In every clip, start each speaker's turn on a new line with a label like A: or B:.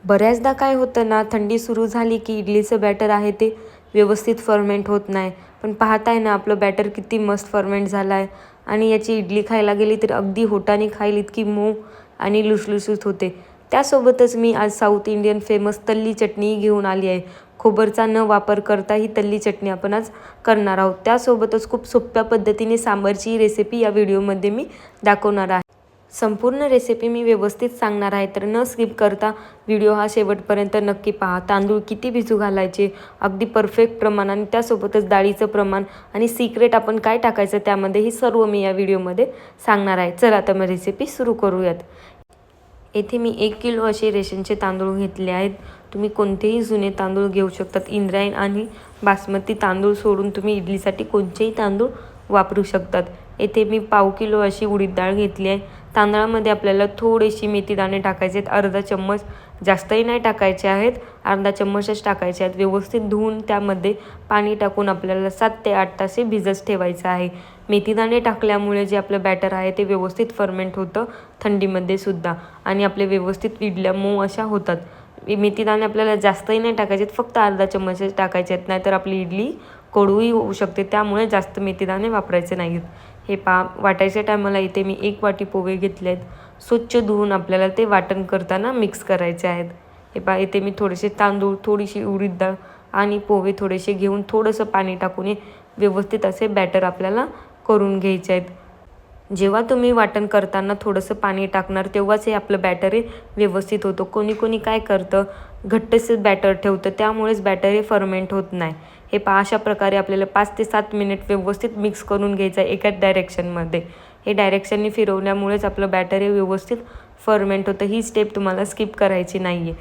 A: बऱ्याचदा काय होतं ना, थंडी सुरू झाली की इडलीचं बॅटर आहे ते व्यवस्थित फर्मेंट होत नाही. पण पाहताय ना आपलं बॅटर किती मस्त फर्मेंट झालं आहे आणि याची इडली खायला गेली तर अगदी होटाने खाईल इतकी मऊ आणि लुसलुसीत होते. त्यासोबतच मी आज साऊथ इंडियन फेमस तल्ली चटणी घेऊन आली आहे. खोबरचा न वापर करता ही तल्ली चटणी आपण आज करणार आहोत. त्यासोबतच खूप सोप्या पद्धतीने सांबारची रेसिपी या व्हिडिओमध्ये मी दाखवणार आहे. संपूर्ण रेसिपी मी व्यवस्थित सांगणार आहे, तर न स्किप करता व्हिडिओ हा शेवटपर्यंत नक्की पहा. तांदूळ किती भिजू घालायचे, अगदी परफेक्ट प्रमाण आणि त्यासोबतच डाळीचं प्रमाण आणि सिक्रेट आपण काय टाकायचं त्यामध्ये, ही सर्व मी या व्हिडिओमध्ये सांगणार आहे. चला तर मग रेसिपी सुरू करूयात. येथे मी 1 किलो असे रेशनचे तांदूळ घेतले आहेत. तुम्ही कोणतेही जुने तांदूळ घेऊ शकतात. इंद्रायण आणि बासमती तांदूळ सोडून तुम्ही इडलीसाठी कोणतेही तांदूळ वापरू शकतात. येथे मी 1/2 किलो अशी उडीद डाळ घेतली आहे. तांदळामध्ये आपल्याला थोडेशी मेथीदाणे टाकायचे आहेत, अर्धा चम्मच, जास्तही नाही टाकायचे आहेत, अर्धा चम्मचच टाकायचे आहेत. व्यवस्थित धुवून त्यामध्ये पाणी टाकून आपल्याला 7 ते 8 तास भिजत ठेवायचं आहे. मेथीदाणे टाकल्यामुळे जे आपलं बॅटर आहे ते व्यवस्थित फर्मेंट होतं थंडीमध्ये सुद्धा आणि आपले व्यवस्थित इडल्या मऊ अशा होतात. मेथीदाणे आपल्याला जास्तही नाही टाकायचे आहेत, फक्त अर्धा चम्मचच टाकायचे आहेत, नाहीतर आपली इडली कडूही होऊ शकते. त्यामुळे जास्त मेथीदाणे वापरायचे नाहीत. हे वाटायच्या टायमाला इथे मी 1 वाटी पोहे घेतले आहेत. स्वच्छ धुवून आपल्याला ते वाटण करताना मिक्स करायचे आहेत. हे इथे मी थोडेसे तांदूळ, थोडीशी उडीद डाळ आणि पोहे थोडेसे घेऊन थोडंसं पाणी टाकून व्यवस्थित असे बॅटर आपल्याला करून घ्यायचे आहेत. जेव्हा तुम्ही वाटण करताना थोडंसं पाणी टाकणार तेव्हाच हे आपलं बॅटर व्यवस्थित होतं. कोणी काय करतं, घट्टसं बॅटर ठेवतं, त्यामुळेच बॅटर फर्मेंट होत नाही. हे अशा प्रकारे आपल्याला 5 ते 7 मिनिट व्यवस्थित मिक्स करून घ्यायचं आहे एकाच डायरेक्शनमध्ये. हे डायरेक्शनने फिरवल्यामुळेच आपलं बॅटर व्यवस्थित फर्मेंट होतं. ही स्टेप तुम्हाला स्किप करायची नाही आहे.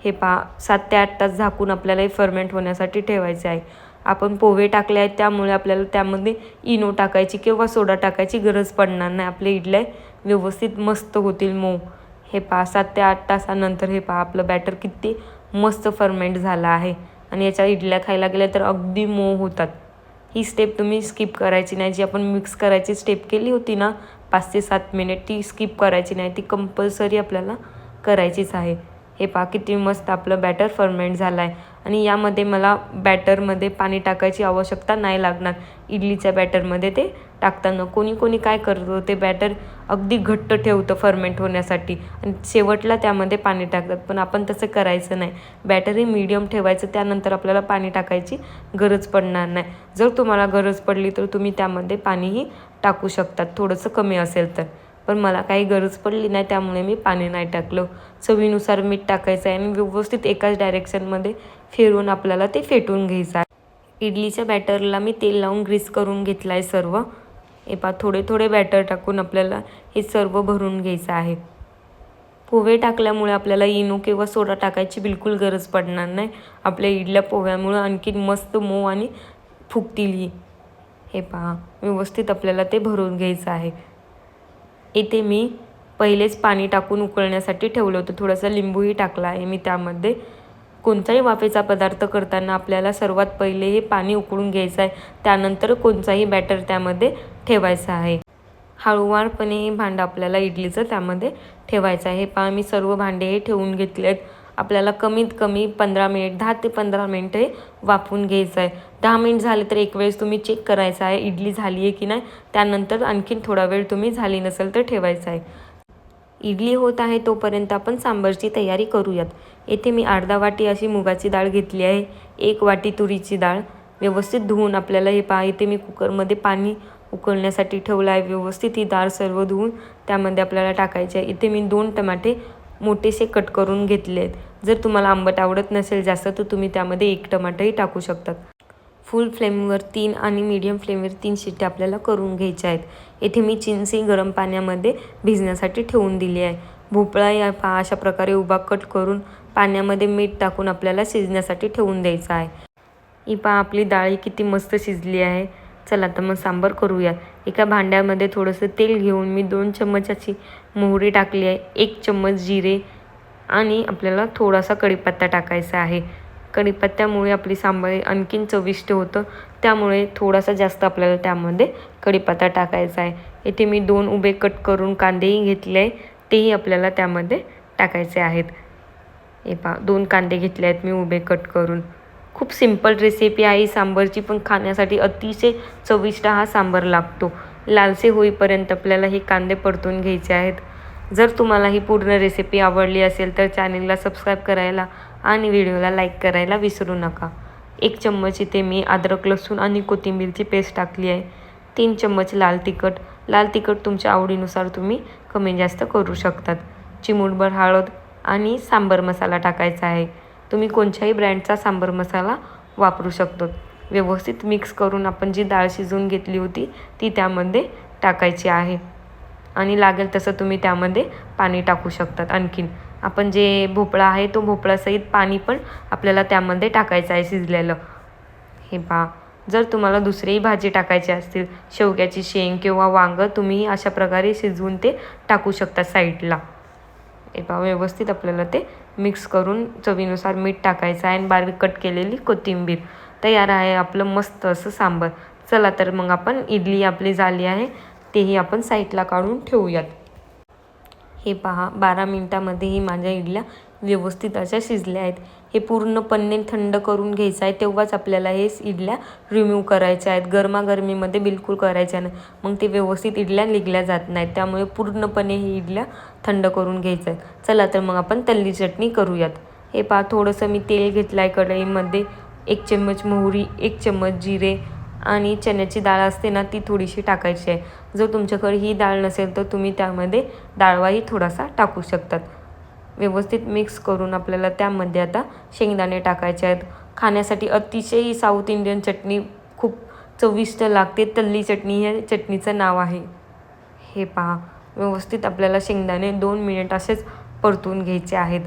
A: हे 7 ते 8 तास झाकून आपल्याला हे फर्मेंट होण्यासाठी ठेवायचे आहे. आपण पोहे टाकले आहेत त्यामुळे आपल्याला त्यामध्ये इनो टाकायची किंवा सोडा टाकायची गरज पडणार नाही. आपले इडल्या व्यवस्थित मस्त होतील मऊ. हे 7 ते 8 तासानंतर हे आपलं बॅटर किती मस्त फर्मेंट झालं आहे आणि याच्या इडल्या खायला गेल्या तर अगदी मऊ होतात. ही स्टेप तुम्ही स्किप करायची नाही. जी आपण मिक्स करायची स्टेप केली होती ना 5 ते 7 मिनिट, ती स्किप करायची नाही. ती कंपल्सरी आपल्याला करायचीच आहे. हे किती मस्त आपलं बॅटर फर्मेंट झालं आहे आणि यामध्ये मला बॅटरमध्ये पाणी टाकायची आवश्यकता नाही लागणार. इडलीच्या बॅटरमध्ये ते टाकताना कोणी काय करतो, ते बॅटर अगदी घट्ट ठेवतं फर्मेंट होण्यासाठी आणि शेवटला त्यामध्ये पाणी टाकतात. पण आपण तसं करायचं नाही. बॅटर मीडियम ठेवायचं, त्यानंतर आपल्याला पाणी टाकायची गरज पडणार नाही. जर तुम्हाला गरज पडली तर तुम्ही त्यामध्ये पाणीही टाकू शकतात, थोडंसं कमी असेल तर. पण मला काही गरज पडली नाही त्यामुळे मी पाणी नाही टाकलं. चवीनुसार मीठ टाकायचं आहे आणि व्यवस्थित एकाच डायरेक्शनमध्ये फिरवून आपल्याला ते फेटून घ्यायचं आहे. इडलीच्या बॅटरला मी तेल लावून ग्रीस करून घेतलं आहे सर्व. हे थोडे बॅटर टाकून आपल्याला हे सर्व भरून घ्यायचं आहे. पोहे टाकल्यामुळे आपल्याला इनो किंवा सोडा टाकायची बिलकुल गरज पडणार नाही. आपल्या इडल्या पोह्यामुळं आणखीन मस्त मऊ आणि फुगतीलही. हे व्यवस्थित आपल्याला ते भरून घ्यायचं आहे. इथे मी पहिलेच पाणी टाकून उकळण्यासाठी ठेवलं होतं. थोडासा लिंबूही टाकला आहे मी त्यामध्ये. कोणताही वाफेचा पदार्थ करताना आपल्याला सर्वात पहिले हे पाणी उकळून घ्यायचं आहे, त्यानंतर कोणताही बॅटर त्यामध्ये ठेवायचा आहे. हळूवारपणे हे भांडं आपल्याला इडलीचं त्यामध्ये ठेवायचं आहे. मी सर्व भांडे हे ठेवून घेतले आहेत. आपल्याला कमीत कमी 10 ते 15 मिनिट हे वाफवून घ्यायचं आहे. 10 मिनिट झाले तर एक वेळेस तुम्ही चेक करायचं आहे इडली झाली आहे की नाही. त्यानंतर आणखीन थोडा वेळ तुम्ही झाली नसेल तर ठेवायचं आहे. इडली होत आहे तोपर्यंत आपण सांबारची तयारी करूयात. येथे मी अर्धा वाटी अशी मुगाची डाळ घेतली आहे, 1 वाटी तुरीची डाळ. व्यवस्थित धुवून आपल्याला इथे मी कुकरमध्ये पाणी उकळण्यासाठी ठेवलं आहे. व्यवस्थित ही डाळ सर्व धुवून त्यामध्ये आपल्याला टाकायचे आहे. इथे मी 2 टमाटे मोठेसे कट करून घेतले आहेत. जर तुम्हाला आंबट आवडत नसेल जास्त तर तुम्ही त्यामध्ये 1 टमाटरही टाकू शकतात. फुल फ्लेमवर 3 आणि मीडियम फ्लेमवर 3 शिट्ट्या आपल्याला करून घ्यायच्या आहेत. येथे मी चिंच गरम पाण्यामध्ये भिजण्यासाठी ठेवून दिली आहे. भोपळा या अशा प्रकारे उभा कट करून पाण्यामध्ये मीठ टाकून आपल्याला शिजण्यासाठी ठेवून द्यायचा आहे. ही आपली डाळ किती मस्त शिजली आहे. चला तर मग सांबार करूया. एका भांड्यामध्ये थोडंसं तेल घेऊन मी 2 चम्मचाची मोहरी टाकली आहे, 1 चम्मच जिरे आणि आपल्याला थोडासा कढीपत्ता टाकायचा आहे. कढीपत्त्यामुळे आपली सांबार आणखीन चविष्ट होतं, त्यामुळे थोडासा जास्त आपल्याला त्यामध्ये कढीपत्ता टाकायचा आहे. इथे मी 2 उभे कट करून कांदेही घेतले आहे, तेही आपल्याला त्यामध्ये टाकायचे आहेत. हे पहा 2 कांदे घेतले आहेत मी उभे कट करून. खूप सिंपल रेसिपी आहे सांबारची, पण खाण्यासाठी अतिशय चविष्ट हा सांबार लागतो. लालसे होईपर्यंत आपल्याला हे कांदे परतून घ्यायचे आहेत. जर तुम्हाला ही पूर्ण रेसिपी आवडली असेल तर चॅनलला सबस्क्राईब करायला आणि व्हिडिओला लाईक करायला विसरू नका. 1 चम्मच इथे मी अद्रक, लसूण आणि कोथिंबीरची पेस्ट टाकली आहे. 3 चम्मच लाल तिखट तुमच्या आवडीनुसार तुम्ही कमी जास्त करू शकतात. चिमूटभर हळद आणि सांबार मसाला टाकायचा आहे. तुम्ही कोणत्याही ब्रँडचा सांबार मसाला वापरू शकतो. व्यवस्थित मिक्स करून आपण जी डाळ शिजवून घेतली होती ती त्यामध्ये टाकायची आहे आणि लागेल तसं तुम्ही त्यामध्ये पाणी टाकू शकतात. आणखीन आपण जे भोपळा आहे तो भोपळासहित पाणी पण आपल्याला त्यामध्ये टाकायचं आहे शिजलेलं. हे पहा, जर तुम्हाला दुसरीही भाजी टाकायची असतील, शेवग्याची शेंग किंवा वांगं, तुम्ही अशा प्रकारे शिजवून ते टाकू शकता साईडला. हे पहा, व्यवस्थित आपल्याला ते मिक्स करून चवीनुसार मीठ टाकायचं आहे आणि बारीक कट केलेली कोथिंबीर. तयार आहे आपलं मस्त असं सांबार. चला तर मग आपण इडली आपली झाली आहे तेही आपण साईडला काढून ठेवूयात. हे पहा 12 मिनिटामध्येही माझ्या इडल्या व्यवस्थित अशा शिजल्या आहेत. हे पूर्णपणे थंड करून घ्यायचं आहे, तेव्हाच आपल्याला हे इडल्या रिमूव्ह करायच्या आहेत. गरमागरमीमध्ये बिलकुल करायच्या नाही, मग ते व्यवस्थित इडल्या निघल्या जात नाहीत. त्यामुळे पूर्णपणे ही इडल्या थंड करून घ्यायचं आहे. चला तर मग आपण तल्ली चटणी करूयात. हे पहा, थोडंसं मी तेल घेतलं आहे कढईमध्ये. 1 चम्मच मोहरी, 1 चम्मच जिरे आणि चण्याची डाळ असते ना ती थोडीशी टाकायची आहे. जर तुमच्याकडे ही डाळ नसेल तर तुम्ही त्यामध्ये डाळवाही थोडासा टाकू शकतात. व्यवस्थित मिक्स करून आपल्याला त्यामध्ये आता शेंगदाणे टाकायचे आहेत. खाण्यासाठी अतिशय साऊथ इंडियन चटणी खूप चविष्ट लागते. तल्ली चटणी हे चटणीचं नाव आहे. हे पहा, व्यवस्थित आपल्याला शेंगदाणे 2 मिनिट असेच परतून घ्यायचे आहेत.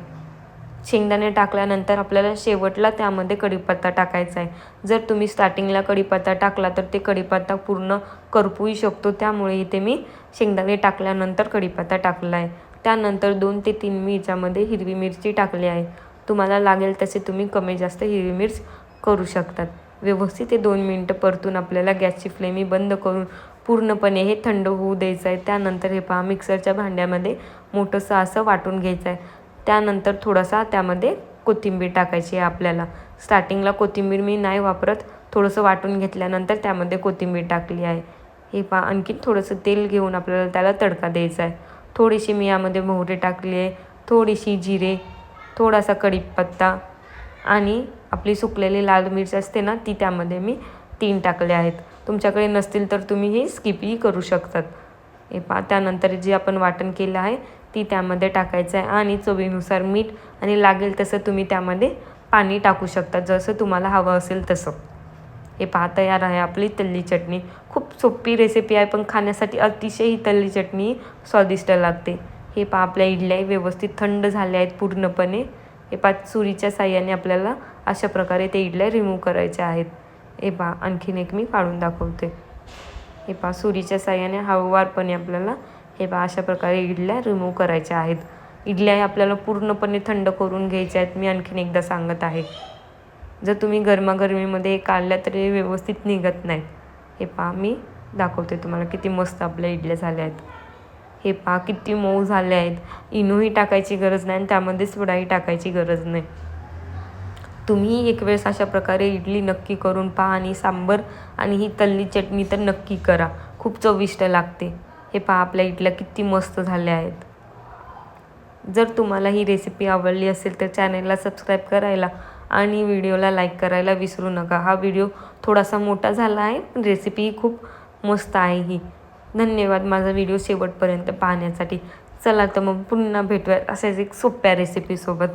A: शेंगदाणे टाकल्यानंतर आपल्याला शेवटला त्यामध्ये कढीपत्ता टाकायचा आहे. जर तुम्ही स्टार्टिंगला कढीपत्ता टाकला तर ते कढीपत्ता पूर्ण करपूही शकतो, त्यामुळे इथे मी शेंगदाणे टाकल्यानंतर कढीपत्ता टाकला आहे. त्यानंतर 2 ते 3 मी याच्यामध्ये हिरवी मिरची टाकली आहे. तुम्हाला लागेल तसे तुम्ही कमी जास्त हिरवी मिर्च करू शकतात. व्यवस्थित हे 2 मिनिटं परतून आपल्याला गॅसची फ्लेम बंद करून पूर्णपणे हे थंड होऊ द्यायचं आहे. त्यानंतर हे पहा, मिक्सरच्या भांड्यामध्ये मोठंसं असं वाटून घ्यायचं आहे. त्यानंतर थोडासा त्यामध्ये कोथिंबीर टाकायची आहे आपल्याला. स्टार्टिंगला कोथिंबीर मी नाही वापरत, थोडंसं वाटून घेतल्यानंतर त्यामध्ये कोथिंबीर टाकली आहे. हे पहा, आणखी थोडंसं तेल घेऊन आपल्याला त्याला तडका द्यायचा आहे. थोडीशी मी यामध्ये मोहरी टाकली आहे, थोडीशी जिरे, थोडासा कढीपत्ता आणि आपली सुकलेली लाल मिरच असते ना ती त्यामध्ये मी 3 टाकले आहेत. तुमच्याकडे नसतील तर तुम्ही हे स्किपही करू शकतात. हे पहा, त्यानंतर जे आपण वाटण केलं आहे ती त्यामध्ये टाकायचं आहे आणि चवीनुसार मीठ आणि लागेल तसं तुम्ही त्यामध्ये पाणी टाकू शकता, जसं तुम्हाला हवं असेल तसं. हे पहा, तयार आहे आपली तल्ली चटणी. खूप सोपी रेसिपी आहे, पण खाण्यासाठी अतिशय ही तल्ली चटणी स्वादिष्ट लागते. हे पहा, आपल्या इडल्या व्यवस्थित थंड झाल्या आहेत पूर्णपणे. हे पहा, सुरीच्या साह्याने आपल्याला अशा प्रकारे ते इडल्या रिमूव्ह करायच्या आहेत. हे पहा, आणखीन एक मी काढून दाखवते. हे पहा, सुरीच्या साह्याने हळूवारपणे आपल्याला हे पहा अशा प्रकारे इडल्या रिमूव्ह करायच्या आहेत. इडल्या आपल्याला पूर्णपणे थंड करून घ्यायच्या आहेत. मी आणखीन एकदा सांगत आहे, जर तुम्ही गरमागरमीमध्ये काढल्या तरी व्यवस्थित निघत नाहीत. हे पहा, मी दाखवते तुम्हाला किती मस्त आपल्या इडल्या झाल्या आहेत. हे पहा, किती मऊ झाले आहेत. इनोही टाकायची गरज नाही आणि त्यामध्ये सोडाही टाकायची गरज नाही. तुम्ही एक वेळेस अशा प्रकारे इडली नक्की करून पहा आणि सांबार आणि ही तल्ली चटणी तर नक्की करा. खूप चविष्ट लागते. हे पहा, आपल्या इडल्या किती मस्त झाल्या आहेत. जर तुम्हाला ही रेसिपी आवडली असेल तर चॅनलला सबस्क्राईब करायला आणि व्हिडिओला लाईक करायला विसरू नका. हा व्हिडिओ थोडासा मोठा झाला आहे, पण रेसिपी खूप मस्त आहे ही. धन्यवाद माझा व्हिडिओ शेवटपर्यंत पाहण्यासाठी. चला तर मग पुन्हा भेटूया अशाच एक सोप्या रेसिपीसोबत.